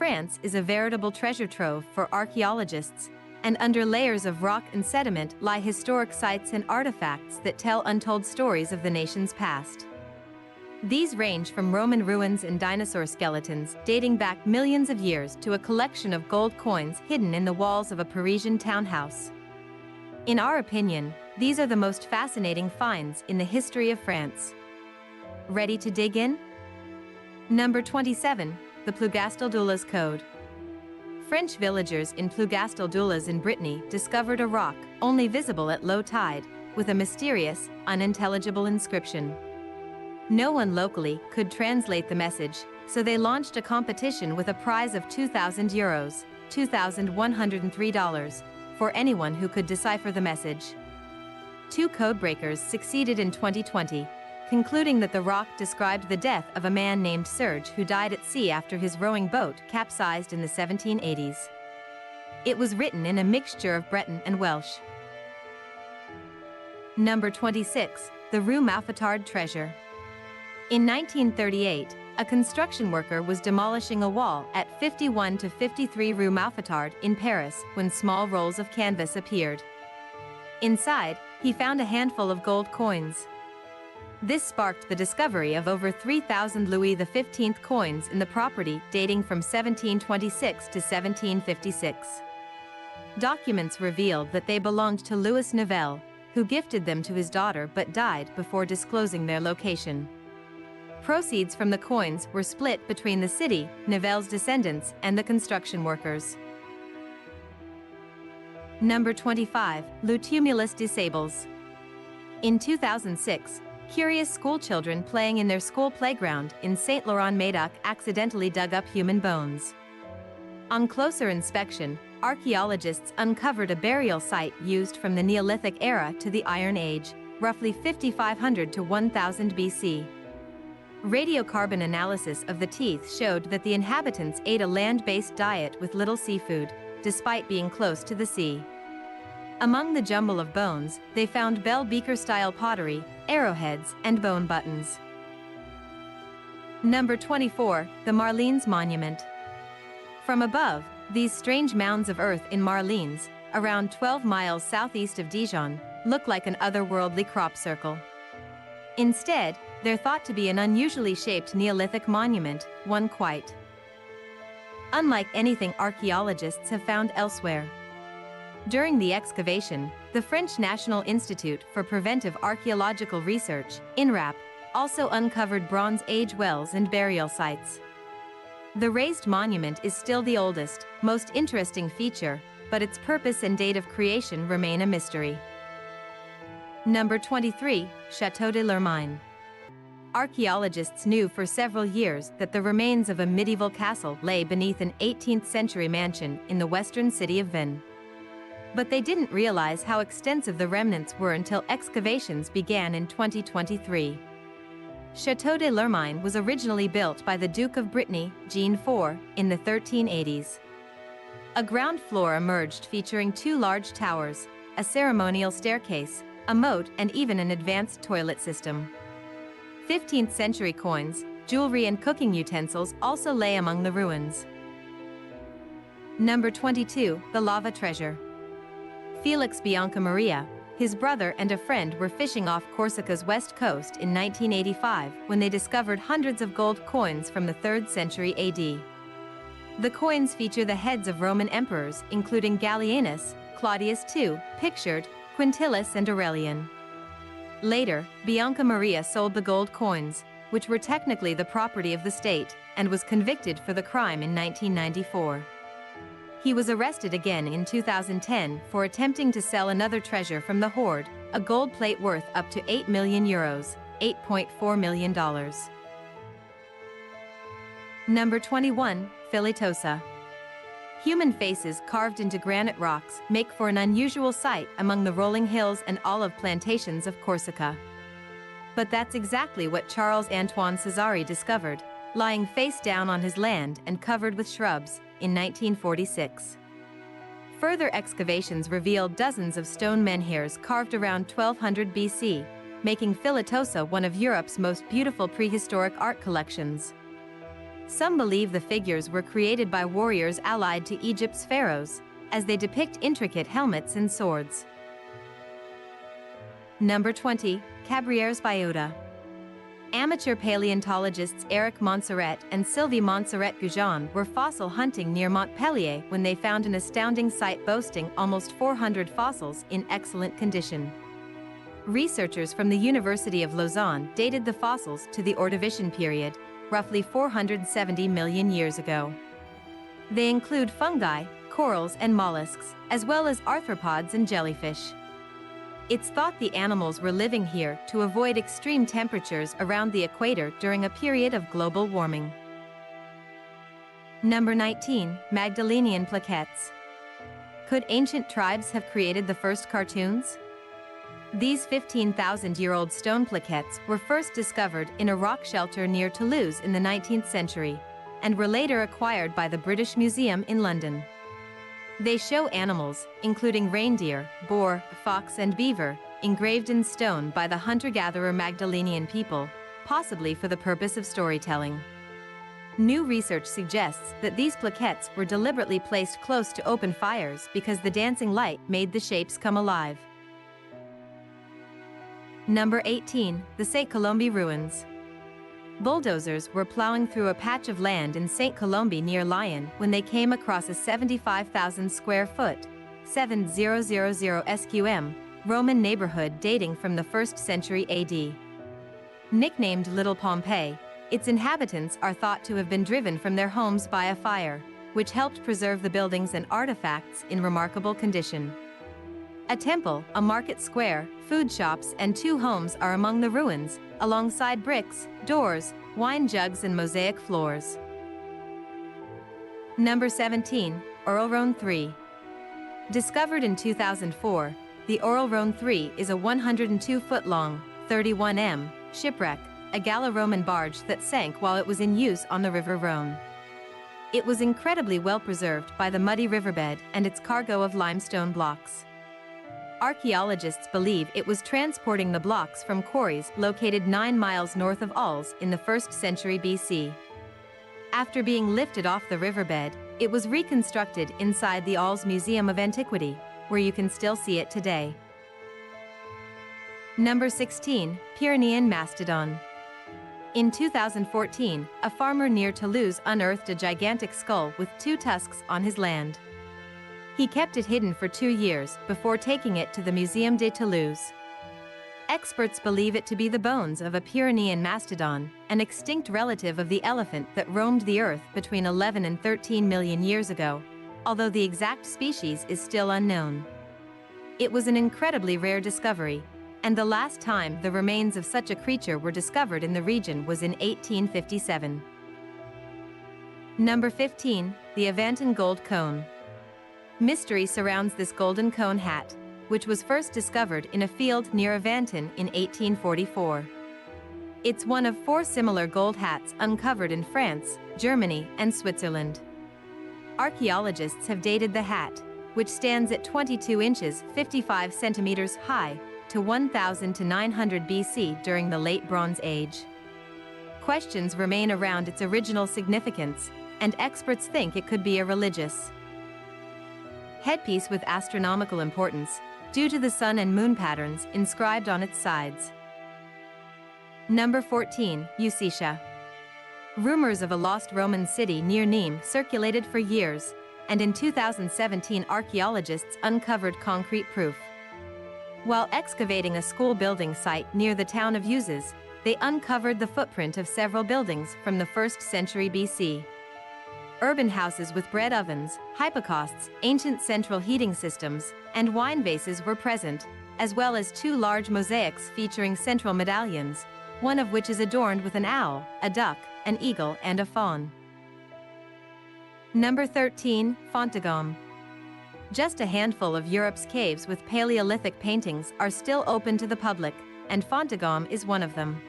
France is a veritable treasure trove for archaeologists, and under layers of rock and sediment lie historic sites and artifacts that tell untold stories of the nation's past. These range from Roman ruins and dinosaur skeletons dating back millions of years to a collection of gold coins hidden in the walls of a Parisian townhouse. In our opinion, these are the most fascinating finds in the history of France. Ready to dig in? Number 27. The Plougastel-Doulas Code. French villagers in Plougastel-Doulas in Brittany discovered a rock, only visible at low tide, with a mysterious, unintelligible inscription. No one locally could translate the message, so they launched a competition with a prize of €2,000, $2,103, for anyone who could decipher the message. 2 codebreakers succeeded in 2020, concluding that the rock described the death of a man named Serge who died at sea after his rowing boat capsized in the 1780s. It was written in a mixture of Breton and Welsh. Number 26. The Rue Mouffetard Treasure. In 1938, a construction worker was demolishing a wall at 51 to 53 Rue Mouffetard in Paris when small rolls of canvas appeared. Inside, he found a handful of gold coins. This sparked the discovery of over 3,000 Louis XV coins in the property dating from 1726 to 1756. Documents revealed that they belonged to Louis Neveu, who gifted them to his daughter but died before disclosing their location. Proceeds from the coins were split between the city, Neveu's descendants, and the construction workers. Number 25. Le Tumulus des Sables. In 2006, curious schoolchildren playing in their school playground in Saint-Laurent-Médoc accidentally dug up human bones. On closer inspection, archaeologists uncovered a burial site used from the Neolithic era to the Iron Age, roughly 5500 to 1000 BC. Radiocarbon analysis of the teeth showed that the inhabitants ate a land-based diet with little seafood, despite being close to the sea. Among the jumble of bones, they found bell beaker-style pottery, arrowheads, and bone buttons. Number 24. The Marlines Monument. From above, these strange mounds of earth in Marlines, around 12 miles southeast of Dijon, look like an otherworldly crop circle. Instead, they're thought to be an unusually shaped Neolithic monument, one quite unlike anything archaeologists have found elsewhere. During the excavation, the French National Institute for Preventive Archaeological Research, INRAP, also uncovered Bronze Age wells and burial sites. The raised monument is still the oldest, most interesting feature, but its purpose and date of creation remain a mystery. Number 23. Château de l'Ermine. Archaeologists knew for several years that the remains of a medieval castle lay beneath an 18th-century mansion in the western city of Vannes. But they didn't realize how extensive the remnants were until excavations began in 2023. Château de l'Ermine was originally built by the Duke of Brittany, Jean IV, in the 1380s. A ground floor emerged featuring 2 large towers, a ceremonial staircase, a moat, and even an advanced toilet system. 15th-century coins, jewelry, and cooking utensils also lay among the ruins. Number 22. The Lava Treasure. Felix Biancamaria, his brother and a friend were fishing off Corsica's west coast in 1985 when they discovered hundreds of gold coins from the 3rd century AD. The coins feature the heads of Roman emperors, including Gallienus, Claudius II, pictured, Quintillus, and Aurelian. Later, Biancamaria sold the gold coins, which were technically the property of the state, and was convicted for the crime in 1994. He was arrested again in 2010 for attempting to sell another treasure from the hoard, a gold plate worth up to €8 million, $8.4 million. Number 21. Filitosa. Human faces carved into granite rocks make for an unusual sight among the rolling hills and olive plantations of Corsica. But that's exactly what Charles-Antoine Cesari discovered, lying face down on his land and covered with shrubs, in 1946. Further excavations revealed dozens of stone menhirs carved around 1200 BC, making Filitosa one of Europe's most beautiful prehistoric art collections. Some believe the figures were created by warriors allied to Egypt's pharaohs, as they depict intricate helmets and swords. Number 20. Cabrieres Biota. Amateur paleontologists Eric Montserrat and Sylvie Montserrat-Goujon were fossil hunting near Montpellier when they found an astounding site boasting almost 400 fossils in excellent condition. Researchers from the University of Lausanne dated the fossils to the Ordovician period, roughly 470 million years ago. They include fungi, corals and mollusks, as well as arthropods and jellyfish. It's thought the animals were living here to avoid extreme temperatures around the equator during a period of global warming. Number 19. Magdalenian plaquettes. Could ancient tribes have created the first cartoons? These 15,000-year-old stone plaquettes were first discovered in a rock shelter near Toulouse in the 19th century, and were later acquired by the British Museum in London. They show animals, including reindeer, boar, fox and beaver, engraved in stone by the hunter-gatherer Magdalenian people, possibly for the purpose of storytelling. New research suggests that these plaquettes were deliberately placed close to open fires because the dancing light made the shapes come alive. Number 18. The St. Colombe ruins. Bulldozers were plowing through a patch of land in St. Colombe near Lyon when they came across a 75,000 square foot, 7000 sqm, Roman neighborhood dating from the 1st century AD. Nicknamed Little Pompeii, its inhabitants are thought to have been driven from their homes by a fire, which helped preserve the buildings and artifacts in remarkable condition. A temple, a market square, food shops and 2 homes are among the ruins, alongside bricks, doors, wine jugs and mosaic floors. Number 17. Orelrone 3. Discovered in 2004, the Orelrone 3 is a 102-foot-long, 31 m, shipwreck, a Gallo-Roman barge that sank while it was in use on the River Rhone. It was incredibly well preserved by the muddy riverbed and its cargo of limestone blocks. Archaeologists believe it was transporting the blocks from quarries located 9 miles north of Arles in the 1st century BC. After being lifted off the riverbed, it was reconstructed inside the Arles Museum of Antiquity, where you can still see it today. Number 16. Pyrenean mastodon. In 2014, a farmer near Toulouse unearthed a gigantic skull with 2 tusks on his land. He kept it hidden for 2 years before taking it to the Muséum de Toulouse. Experts believe it to be the bones of a Pyrenean mastodon, an extinct relative of the elephant that roamed the earth between 11 and 13 million years ago, although the exact species is still unknown. It was an incredibly rare discovery, and the last time the remains of such a creature were discovered in the region was in 1857. Number 15. The Avantin Gold Cone. Mystery surrounds this golden cone hat, which was first discovered in a field near Avantin in 1844. It's one of 4 similar gold hats uncovered in France, Germany, and Switzerland. Archaeologists have dated the hat, which stands at 22 inches 55 centimeters high, to 1000 to 900 BC during the Late Bronze Age. Questions remain around its original significance, and experts think it could be a religious headpiece with astronomical importance, due to the sun and moon patterns inscribed on its sides. Number 14. Usitia. Rumors of a lost Roman city near Nîmes circulated for years, and in 2017 archaeologists uncovered concrete proof. While excavating a school building site near the town of Uzes, they uncovered the footprint of several buildings from the 1st century BC. Urban houses with bread ovens, hypocausts, ancient central heating systems, and wine vases were present, as well as 2 large mosaics featuring central medallions, one of which is adorned with an owl, a duck, an eagle, and a fawn. Number 13. Fontagame. Just a handful of Europe's caves with Paleolithic paintings are still open to the public, and Fontagame is one of them.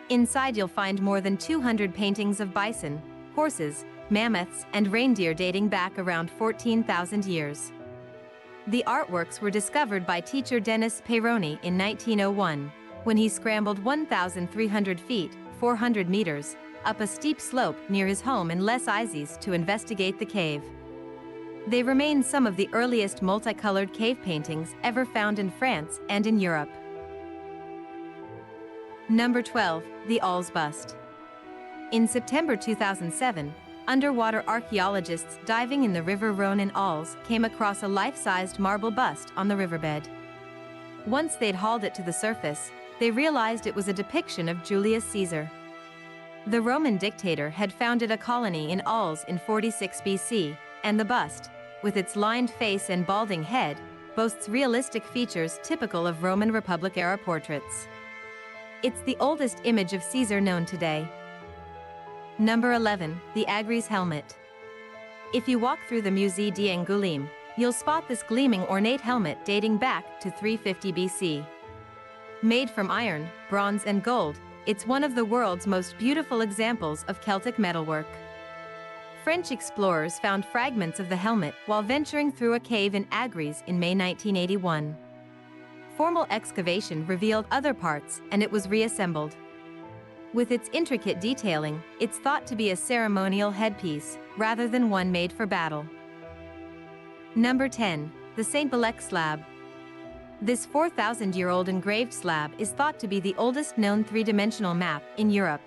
Inside you'll find more than 200 paintings of bison, horses, mammoths, and reindeer dating back around 14,000 years. The artworks were discovered by teacher Denis Peyroni in 1901, when he scrambled 1,300 feet, 400 meters, up a steep slope near his home in Les Isles to investigate the cave. They remain some of the earliest multicolored cave paintings ever found in France and in Europe. Number 12. The Alls Bust. In September 2007, underwater archaeologists diving in the river Rhône in Alls came across a life-sized marble bust on the riverbed. Once they'd hauled it to the surface, they realized it was a depiction of Julius Caesar. The Roman dictator had founded a colony in Alls in 46 BC, and the bust, with its lined face and balding head, boasts realistic features typical of Roman Republic-era portraits. It's the oldest image of Caesar known today. Number 11. The Agri's Helmet. If you walk through the Musée d'Angoulême, you'll spot this gleaming ornate helmet dating back to 350 BC. Made from iron, bronze and gold, it's one of the world's most beautiful examples of Celtic metalwork. French explorers found fragments of the helmet while venturing through a cave in Agris in May 1981. Formal excavation revealed other parts and it was reassembled. With its intricate detailing, it's thought to be a ceremonial headpiece, rather than one made for battle. Number 10. The St. Belec slab. This 4,000-year-old engraved slab is thought to be the oldest known three-dimensional map in Europe.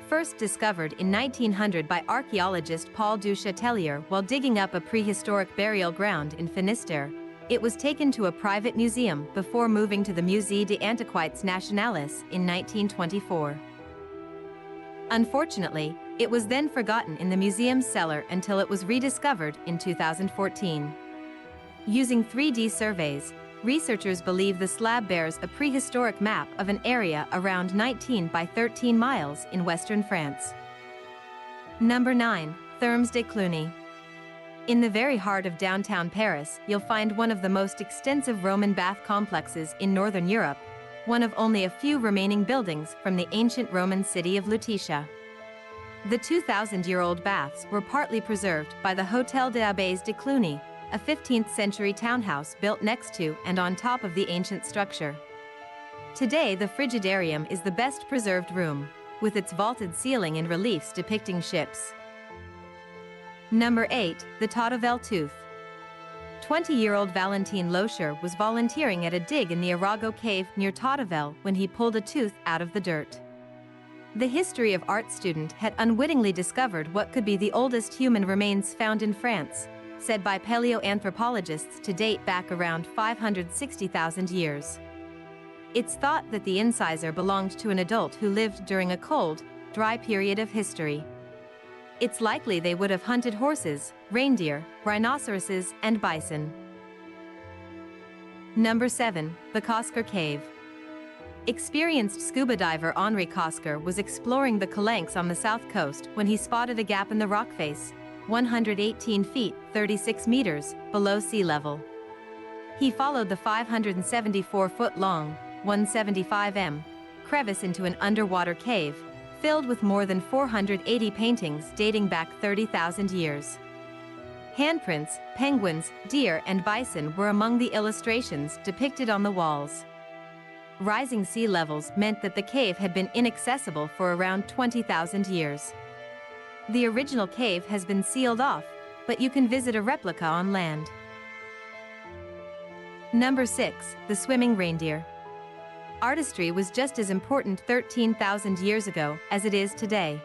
First discovered in 1900 by archaeologist Paul du Chatelier while digging up a prehistoric burial ground in Finistère, it was taken to a private museum before moving to the Musée des Antiquités Nationales in 1924. Unfortunately, it was then forgotten in the museum's cellar until it was rediscovered in 2014. Using 3D surveys, researchers believe the slab bears a prehistoric map of an area around 19 by 13 miles in western France. Number 9. Thermes de Cluny. In the very heart of downtown Paris, you'll find one of the most extensive Roman bath complexes in northern Europe, one of only a few remaining buildings from the ancient Roman city of Lutetia. The 2,000-year-old baths were partly preserved by the Hôtel des Abbés de Cluny, a 15th-century townhouse built next to and on top of the ancient structure. Today, the Frigidarium is the best preserved room, with its vaulted ceiling and reliefs depicting ships. Number 8. The Tautevel Tooth. 20-year-old Valentin Locher was volunteering at a dig in the Arago cave near Tautevel when he pulled a tooth out of the dirt. The history of art student had unwittingly discovered what could be the oldest human remains found in France, said by paleoanthropologists to date back around 560,000 years. It's thought that the incisor belonged to an adult who lived during a cold, dry period of history. It's likely they would have hunted horses, reindeer, rhinoceroses, and bison. Number 7. The Cosquer Cave. Experienced scuba diver Henri Cosquer was exploring the Calanques on the south coast when he spotted a gap in the rock face, 118 feet, 36 meters, below sea level. He followed the 574-foot-long, 175 m, crevice into an underwater cave, filled with more than 480 paintings dating back 30,000 years. Handprints, penguins, deer and bison were among the illustrations depicted on the walls. Rising sea levels meant that the cave had been inaccessible for around 20,000 years. The original cave has been sealed off, but you can visit a replica on land. Number 6. The Swimming Reindeer. Artistry was just as important 13,000 years ago as it is today.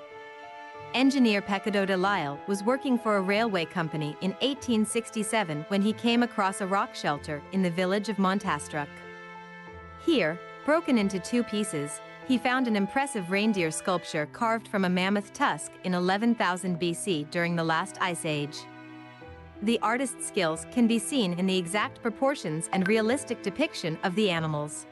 Engineer Pecado de Lisle was working for a railway company in 1867 when he came across a rock shelter in the village of Montastruc. Here, broken into two pieces, he found an impressive reindeer sculpture carved from a mammoth tusk in 11,000 BC during the last ice age. The artist's skills can be seen in the exact proportions and realistic depiction of the animals.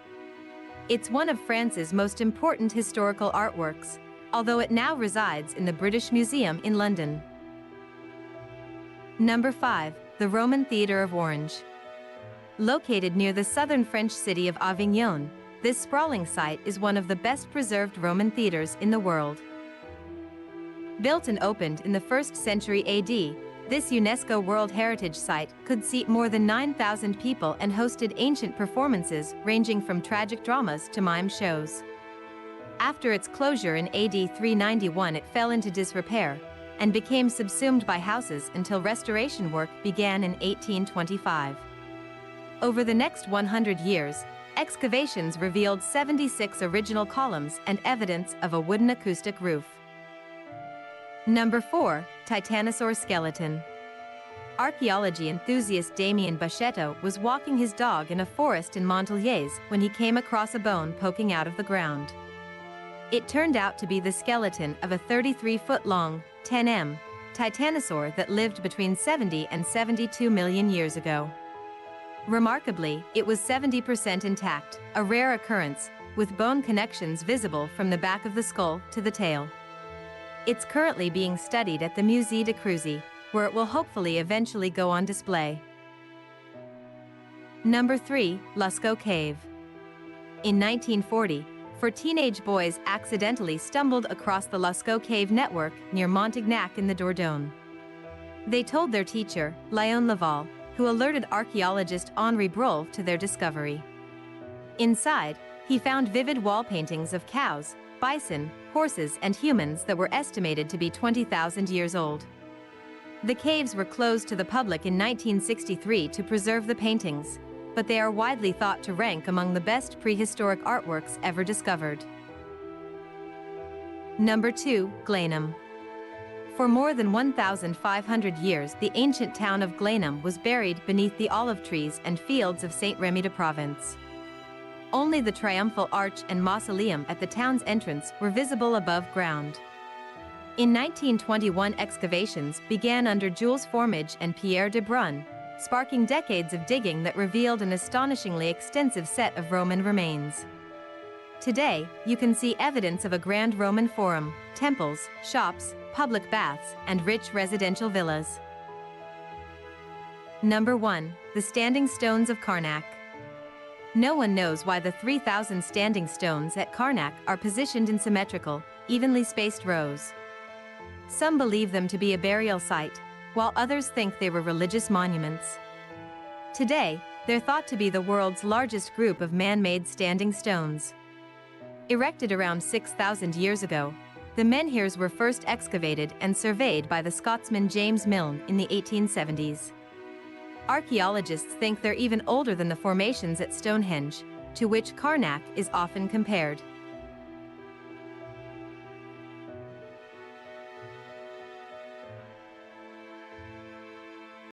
It's one of France's most important historical artworks, although it now resides in the British Museum in London. Number 5. The Roman Theatre of Orange. Located near the southern French city of Avignon, this sprawling site is one of the best preserved Roman theatres in the world. Built and opened in the 1st century AD, this UNESCO World Heritage Site could seat more than 9,000 people and hosted ancient performances ranging from tragic dramas to mime shows. After its closure in AD 391, it fell into disrepair and became subsumed by houses until restoration work began in 1825. Over the next 100 years, excavations revealed 76 original columns and evidence of a wooden acoustic roof. Number 4. Titanosaur skeleton. Archaeology enthusiast Damien Bachetto was walking his dog in a forest in Montpellier when he came across a bone poking out of the ground. It turned out to be the skeleton of a 33-foot-long, 10 m, titanosaur that lived between 70 and 72 million years ago. Remarkably, it was 70% intact, a rare occurrence, with bone connections visible from the back of the skull to the tail. It's currently being studied at the Musée de Creuset, where it will hopefully eventually go on display. Number 3. Luscaux Cave. In 1940, 4 teenage boys accidentally stumbled across the Luscaux Cave network near Montignac in the Dordogne. They told their teacher, Léon Laval, who alerted archaeologist Henri Breuil to their discovery. Inside, he found vivid wall paintings of cows, bison, horses, and humans that were estimated to be 20,000 years old. The caves were closed to the public in 1963 to preserve the paintings, but they are widely thought to rank among the best prehistoric artworks ever discovered. Number 2. Glenum. For more than 1,500 years, the ancient town of Glenum was buried beneath the olive trees and fields of Saint Remy de Provence. Only the triumphal arch and mausoleum at the town's entrance were visible above ground. In 1921, excavations began under Jules Formage and Pierre de Brun, sparking decades of digging that revealed an astonishingly extensive set of Roman remains. Today, you can see evidence of a grand Roman forum, temples, shops, public baths, and rich residential villas. Number 1. The Standing Stones of Karnak. No one knows why the 3,000 standing stones at Karnak are positioned in symmetrical, evenly spaced rows. Some believe them to be a burial site, while others think they were religious monuments. Today, they're thought to be the world's largest group of man-made standing stones. Erected around 6,000 years ago, the menhirs were first excavated and surveyed by the Scotsman James Milne in the 1870s. Archaeologists think they're even older than the formations at Stonehenge, to which Karnak is often compared.